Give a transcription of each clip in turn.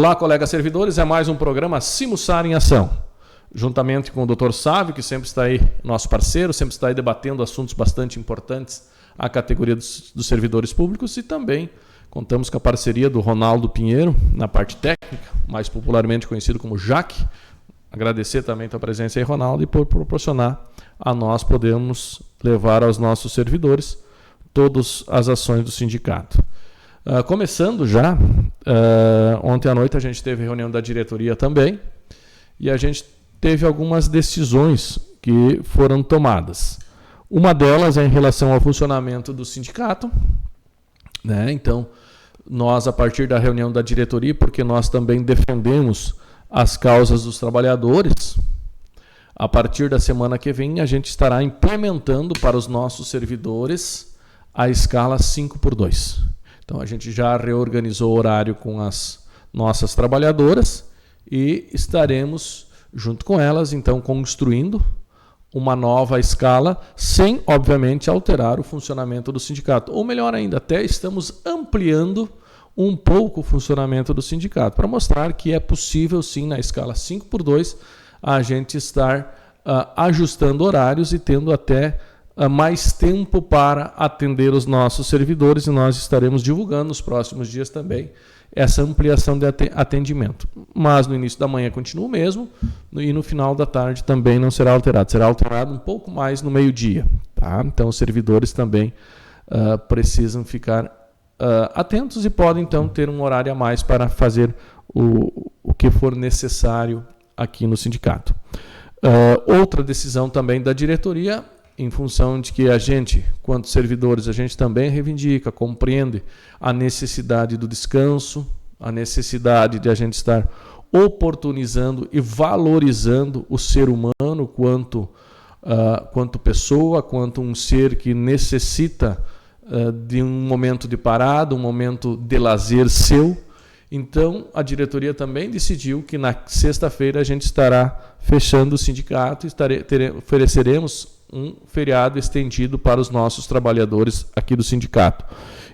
Olá, colegas servidores, é mais um programa Simussar em Ação. Juntamente com o Dr. Sávio, que sempre está aí, nosso parceiro, sempre está aí debatendo assuntos bastante importantes à categoria dos servidores públicos, e também contamos com a parceria do Ronaldo Pinheiro, na parte técnica, mais popularmente conhecido como Jaque. Agradecer também a tua presença aí, Ronaldo, e por proporcionar a nós podermos levar aos nossos servidores todas as ações do sindicato. Começando já, ontem à noite a gente teve reunião da diretoria também, e a gente teve algumas decisões que foram tomadas. Uma delas é em relação ao funcionamento do sindicato, né? Então, nós, a partir da reunião da diretoria, porque nós também defendemos as causas dos trabalhadores, a partir da semana que vem a gente estará implementando para os nossos servidores a escala 5x2. Então, a gente já reorganizou o horário com as nossas trabalhadoras e estaremos, junto com elas, então, construindo uma nova escala, sem, obviamente, alterar o funcionamento do sindicato. Ou melhor ainda, até estamos ampliando um pouco o funcionamento do sindicato, para mostrar que é possível, sim, na escala 5x2, a gente estar ajustando horários e tendo até mais tempo para atender os nossos servidores, e nós estaremos divulgando nos próximos dias também essa ampliação de atendimento. Mas no início da manhã continua o mesmo, e no final da tarde também não será alterado. Será alterado um pouco mais no meio-dia. Tá? Então os servidores também precisam ficar atentos e podem então ter um horário a mais para fazer o que for necessário aqui no sindicato. Outra decisão também da diretoria, em função de que a gente, quanto servidores, a gente também reivindica, compreende a necessidade do descanso, a necessidade de a gente estar oportunizando e valorizando o ser humano quanto pessoa, quanto um ser que necessita de um momento de parada, um momento de lazer seu. Então, a diretoria também decidiu que na sexta-feira a gente estará fechando o sindicato e ofereceremos um feriado estendido para os nossos trabalhadores aqui do sindicato.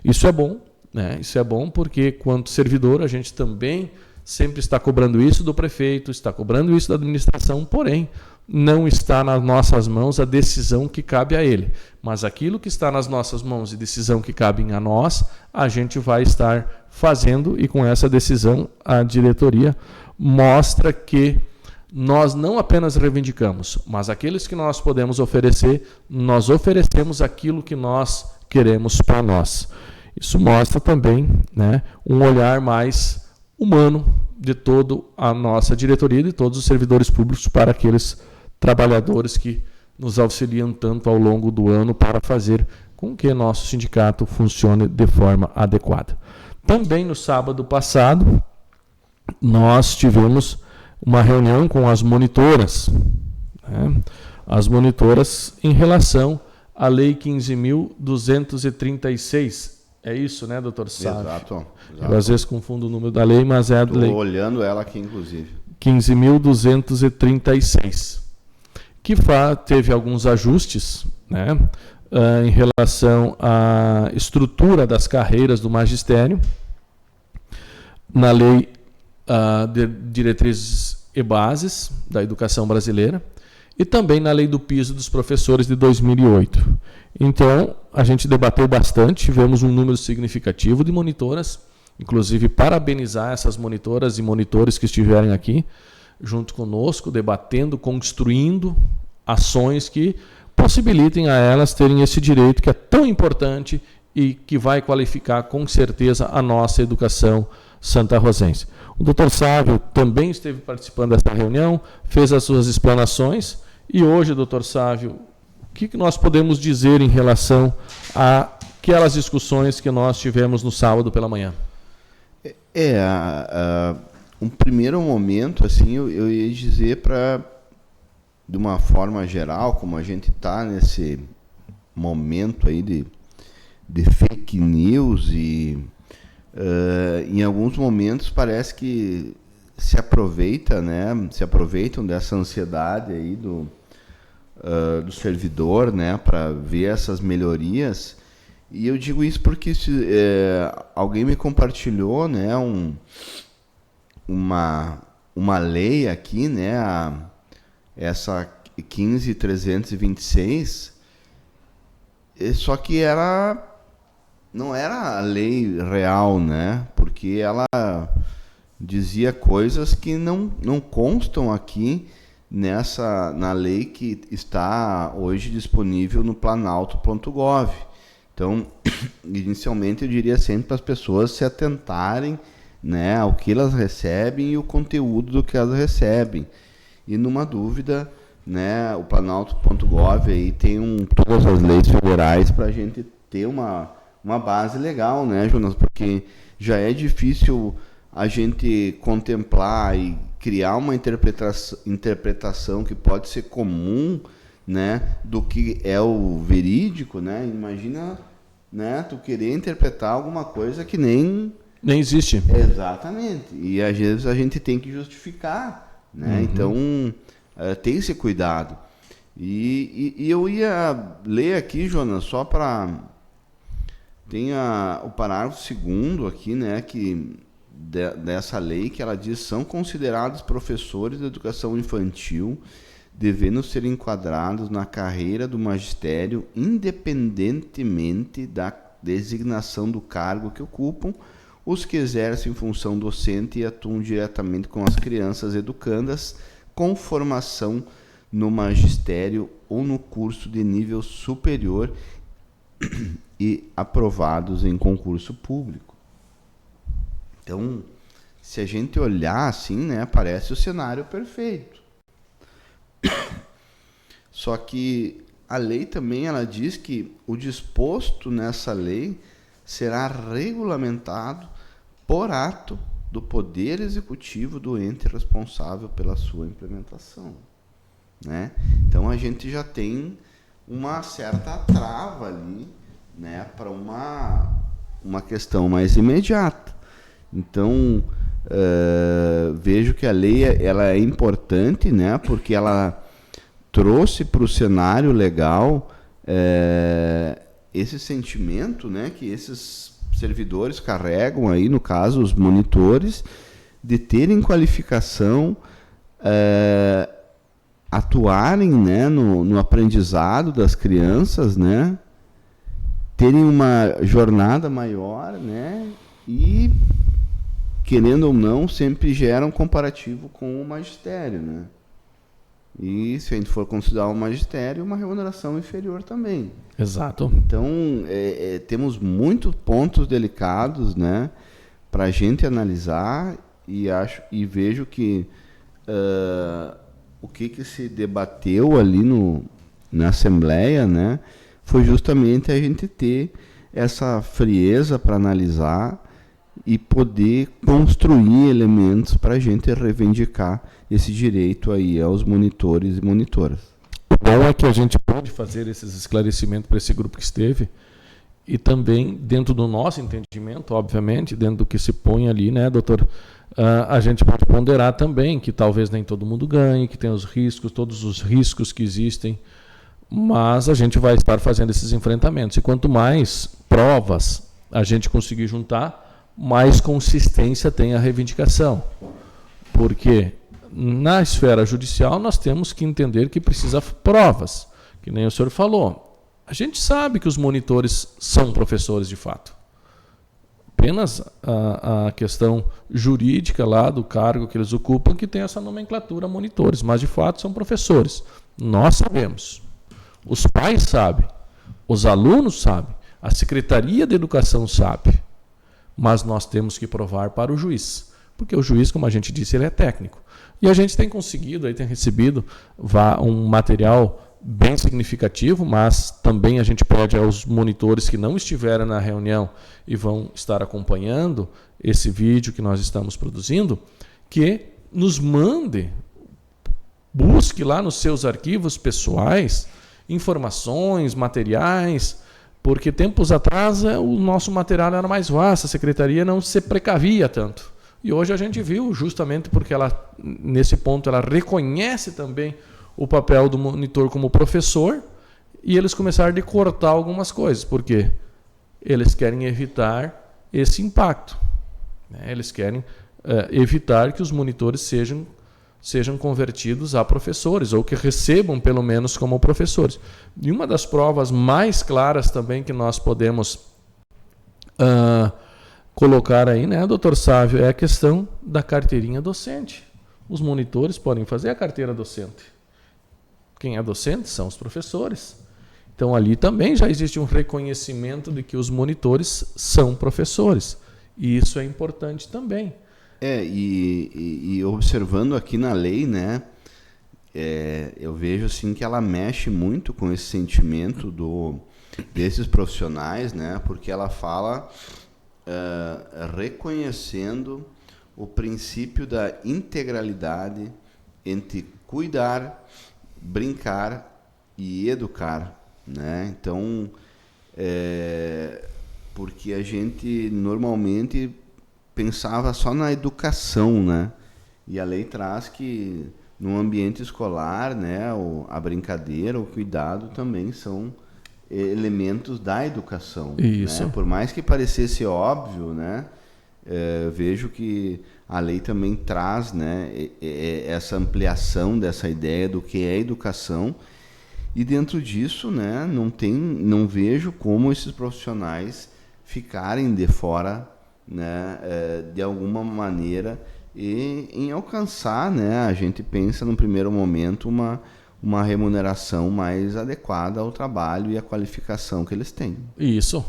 Isso é bom, né? Isso é bom porque, quanto servidor, a gente também sempre está cobrando isso do prefeito, está cobrando isso da administração, porém, não está nas nossas mãos a decisão que cabe a ele. Mas aquilo que está nas nossas mãos e decisão que cabe a nós, a gente vai estar fazendo, e com essa decisão a diretoria mostra que nós não apenas reivindicamos, mas aqueles que nós podemos oferecer, nós oferecemos aquilo que nós queremos para nós. Isso mostra também, né, um olhar mais humano de toda a nossa diretoria e de todos os servidores públicos para aqueles trabalhadores que nos auxiliam tanto ao longo do ano para fazer com que nosso sindicato funcione de forma adequada. Também no sábado passado, nós tivemos uma reunião com as monitoras, né? As monitoras em relação à Lei 15.236. É isso, né, doutor Sávio? Exato. Eu às vezes confundo o número da lei, mas é a lei. Estou olhando ela aqui, inclusive. 15.236, que teve alguns ajustes, né, em relação à estrutura das carreiras do magistério, na Lei de Diretrizes e Bases da Educação Brasileira, e também na Lei do Piso dos Professores de 2008. Então, a gente debateu bastante, tivemos um número significativo de monitoras, inclusive parabenizar essas monitoras e monitores que estiverem aqui junto conosco, debatendo, construindo ações que possibilitem a elas terem esse direito que é tão importante e que vai qualificar com certeza a nossa educação santarrozense. O Dr. Sávio também esteve participando dessa reunião, fez as suas explanações, e hoje, Dr. Sávio, o que nós podemos dizer em relação a aquelas discussões que nós tivemos no sábado pela manhã? Um primeiro momento, assim, eu ia dizer de uma forma geral, como a gente está nesse momento aí de fake news e em alguns momentos parece que se aproveitam dessa ansiedade aí do servidor, né, para ver essas melhorias. E eu digo isso porque alguém me compartilhou, né, uma lei aqui, né, essa 15.326, só que não era a lei real, né, porque ela dizia coisas que não constam aqui na lei que está hoje disponível no planalto.gov. Então, inicialmente eu diria sempre para as pessoas se atentarem, né, ao que elas recebem e o conteúdo do que elas recebem. E numa dúvida, né, o planalto.gov aí tem todas as leis federais para a gente ter uma base legal, né, Jonas? Porque já é difícil a gente contemplar e criar uma interpretação que pode ser comum, né, do que é o verídico, né? Imagina, né, tu querer interpretar alguma coisa que nem existe. Exatamente. E às vezes a gente tem que justificar, né? Então, tem esse cuidado. E eu ia ler aqui, Jonas, só para... Tem o parágrafo 2º aqui, né, que dessa lei, que ela diz: são considerados professores de educação infantil, devendo ser enquadrados na carreira do magistério, independentemente da designação do cargo que ocupam, os que exercem função docente e atuam diretamente com as crianças educandas, com formação no magistério ou no curso de nível superior e aprovados em concurso público. Então, se a gente olhar assim, né, parece o cenário perfeito. Só que a lei também ela diz que o disposto nessa lei será regulamentado por ato do Poder Executivo do ente responsável pela sua implementação, né? Então a gente já tem uma certa trava ali, né, para uma questão mais imediata. Então, vejo que a lei ela é importante, né, porque ela trouxe para o cenário legal esse sentimento, né, que esses servidores carregam aí, no caso, os monitores, de terem qualificação, atuarem, né, no aprendizado das crianças, né, terem uma jornada maior, né, e, querendo ou não, sempre gera um comparativo com o magistério, né? E, se a gente for considerar o magistério, uma remuneração inferior também. Exato. Então, temos muitos pontos delicados, né, para a gente analisar, e vejo que o que se debateu ali na Assembleia, né, foi justamente a gente ter essa frieza para analisar e poder construir elementos para a gente reivindicar esse direito aí aos monitores e monitoras. O bom é que a gente pode fazer esses esclarecimentos para esse grupo que esteve, e também, dentro do nosso entendimento, obviamente, dentro do que se põe ali, né, doutor, a gente pode ponderar também que talvez nem todo mundo ganhe, que tem os riscos, todos os riscos que existem, mas a gente vai estar fazendo esses enfrentamentos. E quanto mais provas a gente conseguir juntar, mais consistência tem a reivindicação. Porque na esfera judicial nós temos que entender que precisa provas, que nem o senhor falou. A gente sabe que os monitores são professores de fato. Apenas a questão jurídica lá do cargo que eles ocupam que tem essa nomenclatura monitores, mas de fato são professores. Nós sabemos. Os pais sabem. Os alunos sabem. A Secretaria de Educação sabe. Mas nós temos que provar para o juiz. Porque o juiz, como a gente disse, ele é técnico. E a gente tem conseguido, tem recebido um material bem significativo, mas também a gente pede aos monitores que não estiveram na reunião e vão estar acompanhando esse vídeo que nós estamos produzindo, que nos mande, busque lá nos seus arquivos pessoais informações, materiais, porque tempos atrás o nosso material era mais vasto, a secretaria não se precavia tanto. E hoje a gente viu, justamente porque ela, nesse ponto, ela reconhece também o papel do monitor como professor, e eles começaram a cortar algumas coisas, porque eles querem evitar esse impacto, né? Eles querem evitar que os monitores sejam convertidos a professores, ou que recebam pelo menos como professores. E uma das provas mais claras também que nós podemos colocar aí, né, doutor Sávio, é a questão da carteirinha docente. Os monitores podem fazer a carteira docente. Quem é docente são os professores. Então ali também já existe um reconhecimento de que os monitores são professores. E isso é importante também. E observando aqui na lei, né, eu vejo assim que ela mexe muito com esse sentimento desses profissionais, né, porque ela fala reconhecendo o princípio da integralidade entre cuidar, brincar e educar, né? Então, porque a gente normalmente pensava só na educação, né? E a lei traz que no ambiente escolar, né, a brincadeira, o cuidado também são elementos da educação. Isso. Né? Por mais que parecesse óbvio, né, vejo que a lei também traz, né, essa ampliação dessa ideia do que é educação. E dentro disso, né, não vejo como esses profissionais ficarem de fora, né, de alguma maneira, e em alcançar, né, a gente pensa no primeiro momento uma remuneração mais adequada ao trabalho e à qualificação que eles têm. Isso.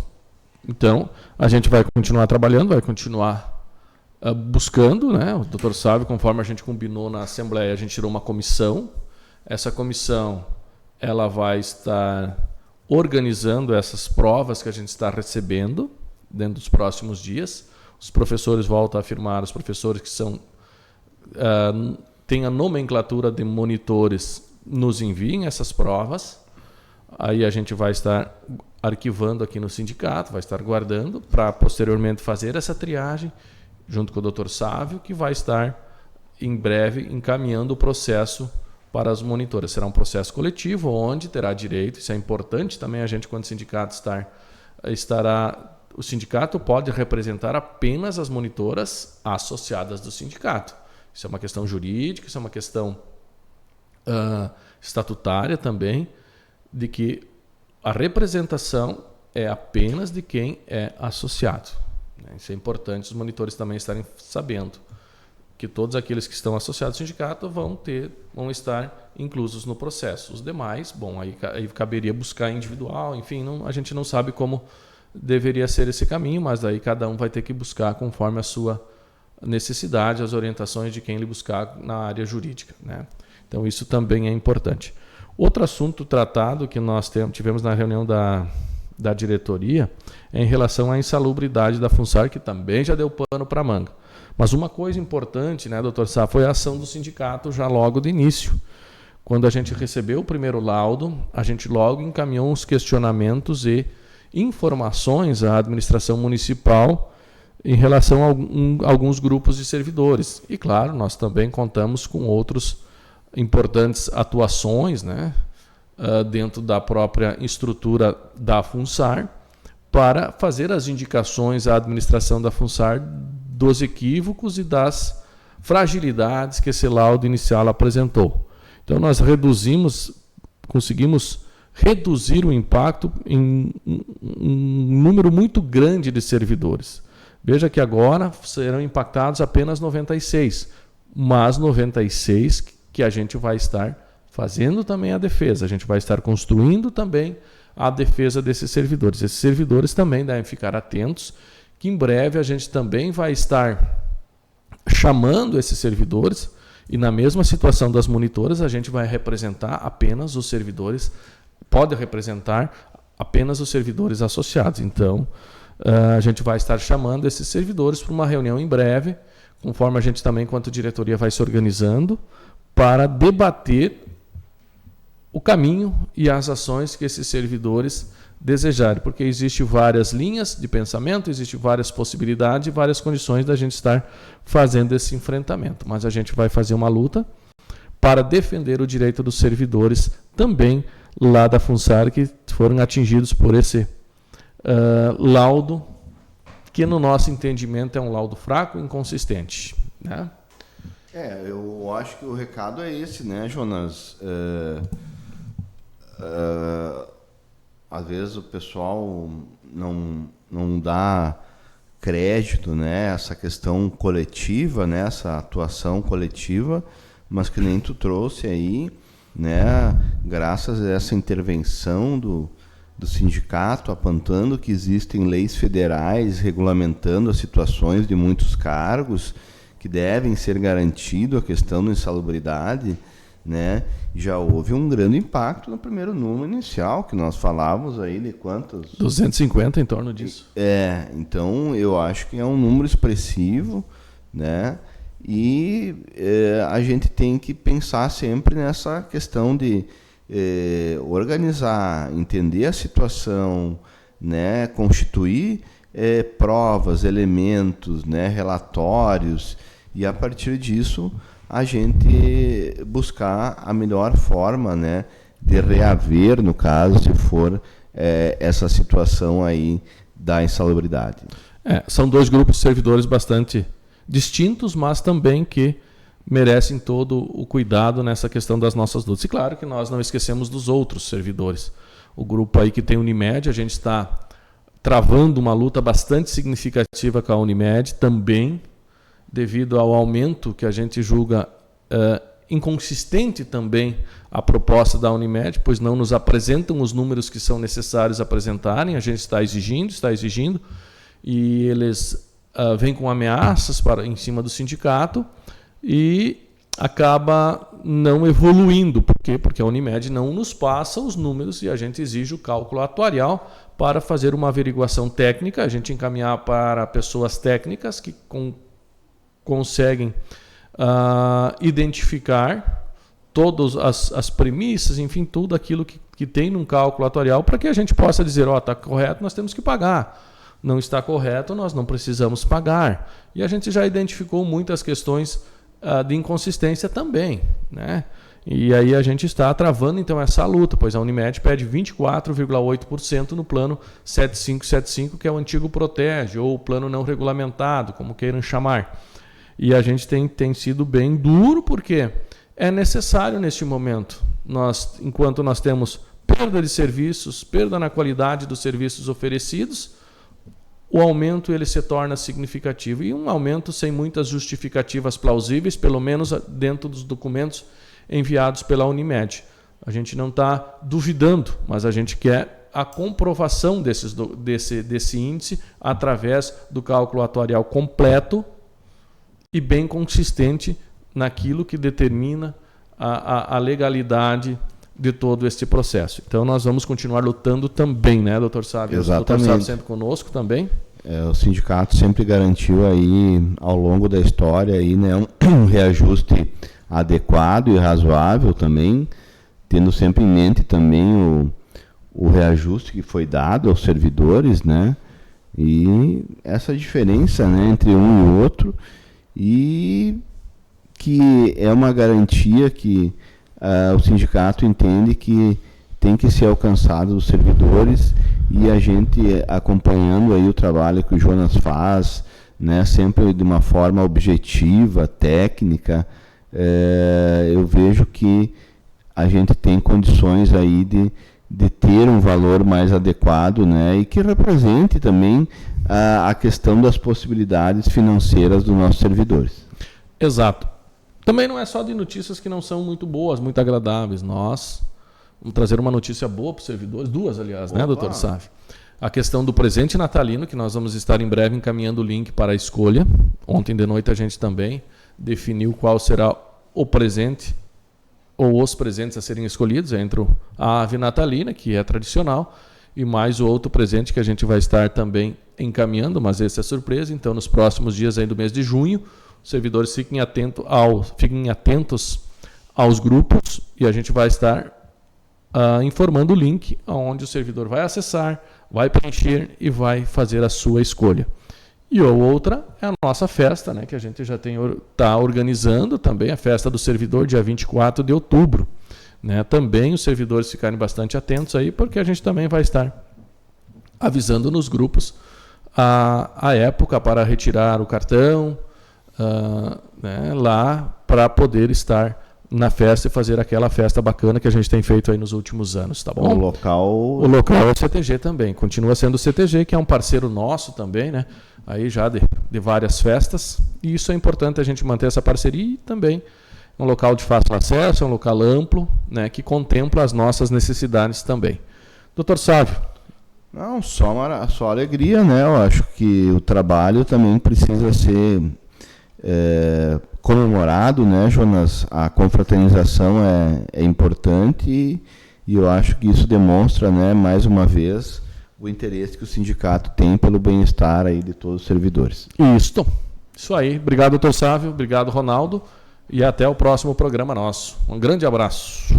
Então, a gente vai continuar trabalhando, vai continuar buscando, né? O doutor Sávio, conforme a gente combinou na Assembleia, a gente tirou uma comissão. Essa comissão ela vai estar organizando essas provas que a gente está recebendo dentro dos próximos dias. Os professores, voltam a afirmar, os professores que têm a nomenclatura de monitores, nos enviem essas provas. Aí a gente vai estar arquivando aqui no sindicato, vai estar guardando para posteriormente fazer essa triagem junto com o Dr. Sávio, que vai estar em breve encaminhando o processo para as monitoras. Será um processo coletivo onde terá direito, isso é importante também a gente quando sindicato estará, o sindicato pode representar apenas as monitoras associadas do sindicato. Isso é uma questão jurídica, isso é uma questão estatutária também, de que a representação é apenas de quem é associado. Isso é importante os monitores também estarem sabendo que todos aqueles que estão associados ao sindicato vão estar inclusos no processo. Os demais, bom, aí caberia buscar individual, enfim, a gente não sabe como deveria ser esse caminho, mas aí cada um vai ter que buscar conforme a sua necessidade, as orientações de quem ele buscar na área jurídica, né? Então isso também é importante. Outro assunto tratado que nós tivemos na reunião da diretoria é em relação à insalubridade da FUNSAR, que também já deu pano para manga. Mas uma coisa importante, né, doutor Sá, foi a ação do sindicato já logo de início. Quando a gente recebeu o primeiro laudo, a gente logo encaminhou uns questionamentos e informações à administração municipal em relação a alguns grupos de servidores. E, claro, nós também contamos com outros importantes atuações, né, dentro da própria estrutura da FUNSAR para fazer as indicações à administração da FUNSAR dos equívocos e das fragilidades que esse laudo inicial apresentou. Então nós conseguimos reduzir o impacto em um número muito grande de servidores. Veja que agora serão impactados apenas 96, mas 96 que a gente vai estar fazendo também a defesa, a gente vai estar construindo também a defesa desses servidores. Esses servidores também devem ficar atentos, que em breve a gente também vai estar chamando esses servidores, e na mesma situação das monitoras, a gente vai representar apenas os servidores, pode representar apenas os servidores associados. Então, a gente vai estar chamando esses servidores para uma reunião em breve, conforme a gente também, enquanto diretoria, vai se organizando, para debater o caminho e as ações que esses servidores desejarem, porque existem várias linhas de pensamento, existem várias possibilidades e várias condições da gente estar fazendo esse enfrentamento. Mas a gente vai fazer uma luta para defender o direito dos servidores também lá da FUNSAR, que foram atingidos por esse laudo, que no nosso entendimento é um laudo fraco e inconsistente. né? Eu acho que o recado é esse, né, Jonas? Às vezes o pessoal não dá crédito, né, essa questão coletiva, né, essa atuação coletiva, mas que nem tu trouxe aí, né, graças a essa intervenção do sindicato, apontando que existem leis federais regulamentando as situações de muitos cargos, que devem ser garantido a questão da insalubridade, né? Já houve um grande impacto no primeiro número inicial, que nós falávamos aí de quantos? 250 em torno disso. Então eu acho que é um número expressivo, né? E a gente tem que pensar sempre nessa questão de organizar, entender a situação, né? Constituir provas, elementos, né? Relatórios, e a partir disso a gente buscar a melhor forma, né, de reaver, no caso, se for essa situação aí da insalubridade. São dois grupos de servidores bastante distintos, mas também que merecem todo o cuidado nessa questão das nossas lutas. E claro que nós não esquecemos dos outros servidores. O grupo aí que tem Unimed, a gente está travando uma luta bastante significativa com a Unimed também, devido ao aumento que a gente julga inconsistente também a proposta da Unimed, pois não nos apresentam os números que são necessários apresentarem, a gente está exigindo, e eles vêm com ameaças em cima do sindicato e acaba não evoluindo. Por quê? Porque a Unimed não nos passa os números e a gente exige o cálculo atuarial para fazer uma averiguação técnica, a gente encaminhar para pessoas técnicas que conseguem identificar todas as premissas, enfim, tudo aquilo que tem num cálculo atuarial, para que a gente possa dizer, está correto, nós temos que pagar. Não está correto, nós não precisamos pagar. E a gente já identificou muitas questões de inconsistência também, né? E aí a gente está travando então essa luta, pois a Unimed pede 24,8% no plano 7575, que é o antigo Protege, ou o plano não regulamentado, como queiram chamar. E a gente tem sido bem duro, porque é necessário neste momento. Enquanto nós temos perda de serviços, perda na qualidade dos serviços oferecidos, o aumento ele se torna significativo. E um aumento sem muitas justificativas plausíveis, pelo menos dentro dos documentos enviados pela Unimed. A gente não está duvidando, mas a gente quer a comprovação desse índice através do cálculo atuarial completo e bem consistente naquilo que determina a legalidade de todo este processo. Então nós vamos continuar lutando também, né, doutor Sávio? Exatamente. O doutor Sávio sempre conosco também. O sindicato sempre garantiu aí, ao longo da história, aí, né, um reajuste adequado e razoável também, tendo sempre em mente também o reajuste que foi dado aos servidores, né, e essa diferença, né, entre um e o outro, e que é uma garantia que o sindicato entende que tem que ser alcançado dos servidores, e a gente acompanhando aí o trabalho que o Jonas faz, né, sempre de uma forma objetiva, técnica, eu vejo que a gente tem condições aí de ter um valor mais adequado, né, e que represente também a questão das possibilidades financeiras dos nossos servidores. Exato. Também não é só de notícias que não são muito boas, muito agradáveis. Nós vamos trazer uma notícia boa para os servidores, duas, aliás, né, doutor Sávio? A questão do presente natalino, que nós vamos estar em breve encaminhando o link para a escolha. Ontem de noite a gente também definiu qual será o presente ou os presentes a serem escolhidos, entre a ave natalina, que é tradicional, e mais o outro presente que a gente vai estar também encaminhando, mas esse é surpresa. Então, nos próximos dias aí do mês de junho, os servidores fiquem atentos aos grupos, e a gente vai estar informando o link onde o servidor vai acessar, vai preencher e vai fazer a sua escolha. E a outra é a nossa festa, né, que a gente já está organizando também, a festa do servidor, dia 24 de outubro. Né? Também os servidores ficarem bastante atentos aí, porque a gente também vai estar avisando nos grupos a época para retirar o cartão, lá para poder estar na festa e fazer aquela festa bacana que a gente tem feito aí nos últimos anos, tá bom? O local é o CTG também, continua sendo o CTG, que é um parceiro nosso também, né? Aí já de várias festas, e isso é importante a gente manter essa parceria e também um local de fácil acesso, um local amplo, né, que contempla as nossas necessidades também. Doutor Sávio. Não, só alegria, né? Eu acho que o trabalho também precisa ser comemorado, né, Jonas? A confraternização é importante e eu acho que isso demonstra, né, mais uma vez, o interesse que o sindicato tem pelo bem-estar aí de todos os servidores. Isso aí. Obrigado, doutor Sávio. Obrigado, Ronaldo. E até o próximo programa nosso. Um grande abraço.